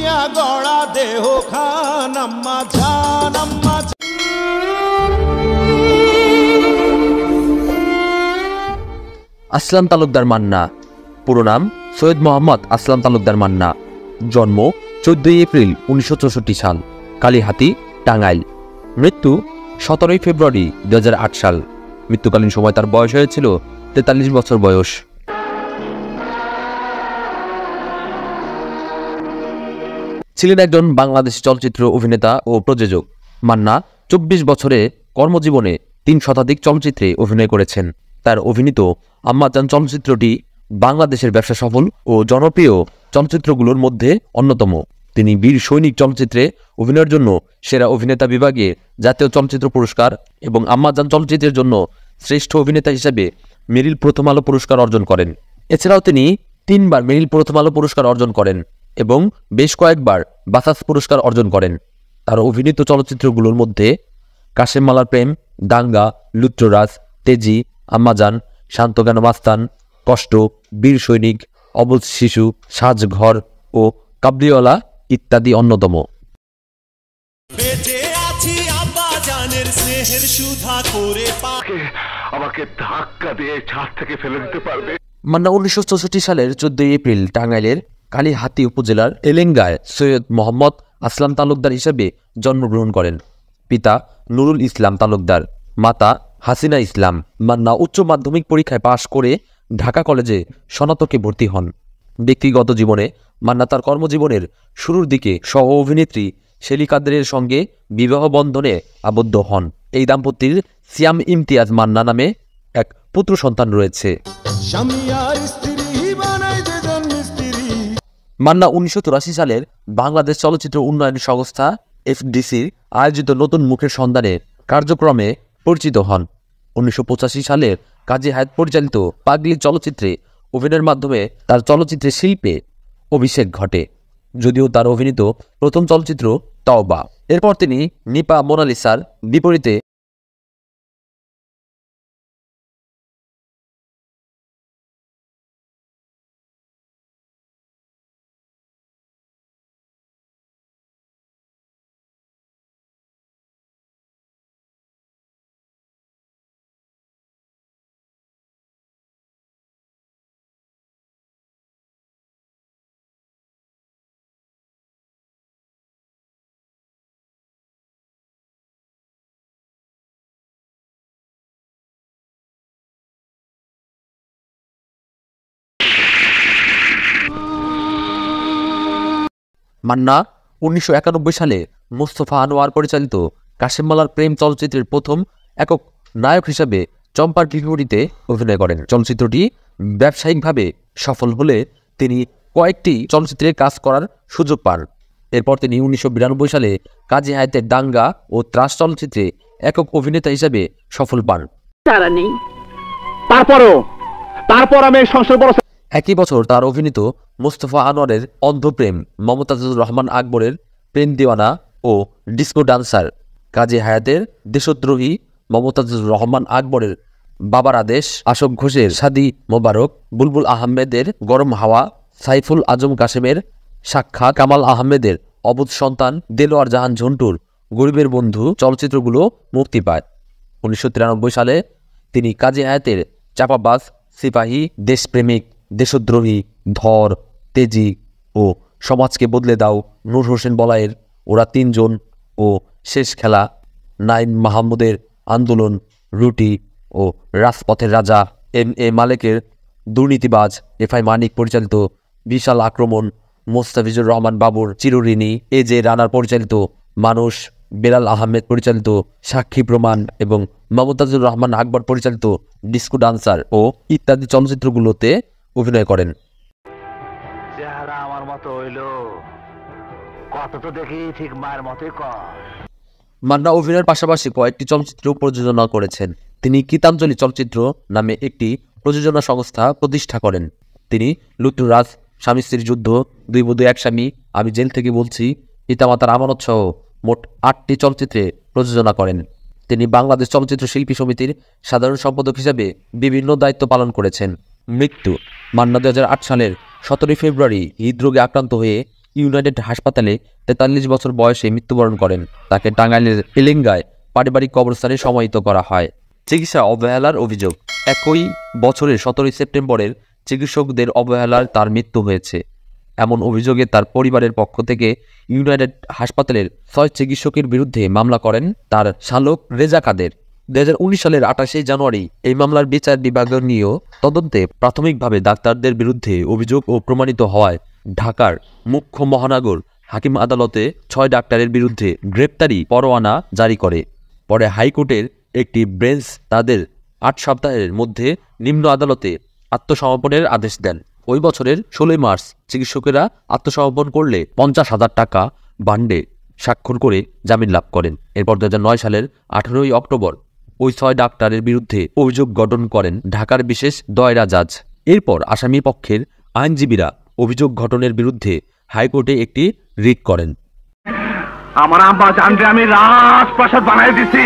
দিয়া গড়া দেহ খান আম্মা জান আম্মা। আসলাম তালুকদার মান্না, পুরো নাম সৈয়দ মোহাম্মদ আসলাম তালুকদার মান্না। জন্ম 14 এপ্রিল 1964 সাল, কালীহাতি, টাঙ্গাইল। মৃত্যু 17 ফেব্রুয়ারি 2008 সাল। মৃত্যুকালীন সময় তার বয়স হয়েছিল 43 বছর বয়স। ছিলেন একজন বাংলাদেশী চলচ্চিত্র অভিনেতা ও প্রযোজক। মান্না 24 বছরে কর্মজীবনে 3 শতাধিক চলচ্চিত্রে অভিনয় করেছেন। তার অভিনীত আম্মাজান চলচ্চিত্রটি বাংলাদেশের ব্যবসা সফল ও জনপ্রিয় চলচ্চিত্রগুলোর মধ্যে অন্যতম। তিনি বীর সৈনিক চলচ্চিত্রে অভিনয়ের জন্য সেরা অভিনেতা বিভাগে জাতীয় চলচ্চিত্র পুরস্কার এবং আম্মাজান চলচ্চিত্রের জন্য শ্রেষ্ঠ অভিনেতা হিসেবে মেরিল প্রথম আলো পুরস্কার অর্জন করেন। এছাড়াও তিনি 3 বার মেরিল প্রথম আলো পুরস্কার অর্জন করেন এবং বেশ কয়েকবার বাসাস পুরস্কার অর্জন করেন। তার অভিনীত চলচ্চিত্রগুলোর মধ্যে কাশেম মালার প্রেম, দাঙ্গা, লুচ্চরাজ, তেজি, আম্মাজান, শান্ত জ্ঞান মাস্তান, কষ্ট, বীর সৈনিক, অবুঝ শিশু, সাজঘর ও কাবলিওয়ালা ইত্যাদি অন্যতম। মান্না 1964 সালের 14 এপ্রিল টাঙ্গাইলের কালীহাতি উপজেলার এলেঙ্গায় সৈয়দ মোহাম্মদ আসলাম তালুকদার হিসেবে জন্মগ্রহণ করেন। পিতা নুরুল ইসলাম তালুকদার, মাতা হাসিনা ইসলাম। মান্না উচ্চ মাধ্যমিক পরীক্ষায় পাশ করে ঢাকা কলেজে স্নাতকে ভর্তি হন। ব্যক্তিগত জীবনে মান্না তার কর্মজীবনের শুরুর দিকে সহ অভিনেত্রী শেলি কাদেরের সঙ্গে বিবাহ বন্ধনে আবদ্ধ হন। এই দাম্পত্যের সিয়াম ইমতিয়াজ মান্না নামে এক পুত্র সন্তান রয়েছে। মান্না 1983 সালের বাংলাদেশ চলচ্চিত্র উন্নয়ন সংস্থা এফডিসির আয়োজিত নতুন মুখের সন্ধানে কার্যক্রমে পরিচিত হন। 1985 সালের কাজী হায়াত পরিচালিত পাগলি চলচ্চিত্রে অভিনয়ের মাধ্যমে তার চলচ্চিত্রে শিল্পে অভিষেক ঘটে, যদিও তার অভিনীত প্রথম চলচ্চিত্র তওবা। এরপর তিনি নিপা মোনালিসার বিপরীতে মান্না 1991 সালে মোস্তফা আনোয়ার পরিচালিত কাশেম মালার প্রেম চলচ্চিত্রের প্রথম একক নায়ক হিসেবে চম্পার বিপরীতে অভিনয় করেন। চলচ্চিত্রটি ব্যবসায়িকভাবে সফল হলে তিনি কয়েকটি চলচ্চিত্রে কাজ করার সুযোগ পান। এরপর তিনি 1992 সালে কাজী হায়াতের দাঙ্গা ও ত্রাস চলচ্চিত্রে একক অভিনেতা হিসেবে সফল পান। একই বছর তার অভিনীত মোস্তফা আনোয়ারের অন্ধপ্রেম, মমতাজুর রহমান আকবরের প্রেম দিওয়ানা ও ডিস্কো ডান্সার, কাজী হায়াতের দেশদ্রোহী, মমতাজুর রহমান আকবরের বাবার আদেশ, আশোক ঘোষের শাদি মোবারক, বুলবুল আহমেদের গরম হাওয়া, সাইফুল আজম কাশেমের সাক্ষাৎ, কামাল আহমেদের অবুঝ সন্তান, দেলোয়ার জাহান ঝন্টুর গরিবের বন্ধু চলচ্চিত্রগুলো মুক্তি পায়। 1993 সালে তিনি কাজী হায়াতের চাপাবাজ, সিপাহী, দেশপ্রেমিক, দেশদ্রোহী, ধর, তেজি ও সমাজকে বদলে দাও, নূর হোসেন বলায়ের ওরা 3 জন ও শেষ খেলা, নাইম মাহমুদের আন্দোলন, রুটি ও রাজপথের রাজা, এম.এ. মালেকের দুর্নীতিবাজ, এফআই মানিক পরিচালিত বিশাল আক্রমণ, মোস্তাফিজুর রহমান বাবুর চিরঋণী, এ.জে. রানার পরিচালিত মানুষ, বেলাল আহমেদ পরিচালিত সাক্ষী প্রমাণ এবং মমতাজুর রহমান আকবর পরিচালিত ডিস্কো ডান্সার ও ইত্যাদি চলচ্চিত্রগুলোতে অভিনয় করেন। মান্না অভিনয়ের পাশাপাশি কয়েকটি চলচ্চিত্র প্রযোজনা করেছেন। তিনি গীতাঞ্জলি চলচ্চিত্র নামে একটি প্রযোজনা সংস্থা প্রতিষ্ঠা করেন। তিনি লুটুরাজ, স্বামী স্ত্রীর যুদ্ধ, 2 বধূ 1 স্বামী, আমি জেল থেকে বলছি, পিতামাতার আমানত সহ মোট 8টি চলচ্চিত্রে প্রযোজনা করেন। তিনি বাংলাদেশ চলচ্চিত্র শিল্পী সমিতির সাধারণ সম্পাদক হিসেবে বিভিন্ন দায়িত্ব পালন করেছেন। মৃত্যু: মান্না 2008 সালের 17 ফেব্রুয়ারি হৃদরোগে আক্রান্ত হয়ে ইউনাইটেড হাসপাতালে 43 বছর বয়সে মৃত্যুবরণ করেন। তাকে টাঙ্গাইলের এলেঙ্গায় পারিবারিক কবরস্থানে সমাহিত করা হয়। চিকিৎসা অবহেলার অভিযোগ। একই বছরের 17 সেপ্টেম্বরের চিকিৎসকদের অবহেলায় তার মৃত্যু হয়েছে। এমন অভিযোগে তার পরিবারের পক্ষ থেকে ইউনাইটেড হাসপাতালের 6 চিকিৎসকের বিরুদ্ধে মামলা করেন তার শালক রেজা কাদের। 2019 সালের 28 জানুয়ারি এই মামলার বিচার বিভাগীয় তদন্তে প্রাথমিকভাবে ডাক্তারদের বিরুদ্ধে অভিযোগ ও প্রমাণিত হওয়ায় ঢাকার মুখ্য মহানগর হাকিম আদালতে 6 ডাক্তারের বিরুদ্ধে গ্রেপ্তারি পরোয়ানা জারি করে। পরে হাইকোর্টের একটি বেঞ্চ তাদের 8 সপ্তাহের মধ্যে নিম্ন আদালতে আত্মসমর্পণের আদেশ দেন। ওই বছরের 16 মার্চ চিকিৎসকেরা আত্মসমর্পণ করলে 50,000 টাকা বান্ডে স্বাক্ষর করে জামিন লাভ করেন। এরপর 2009 সালের 18 অক্টোবর ওই 6 ডাক্তারের বিরুদ্ধে অভিযোগ গঠন করেন ঢাকার বিশেষ দায়রা জাজ। এরপর আসামি পক্ষের আইনজীবীরা অভিযোগ গঠনের বিরুদ্ধে হাইকোর্টে একটি রিট করেন। আমার আব্বা জানতে আমি রাজপ্রাসাদ বানাই দিছি।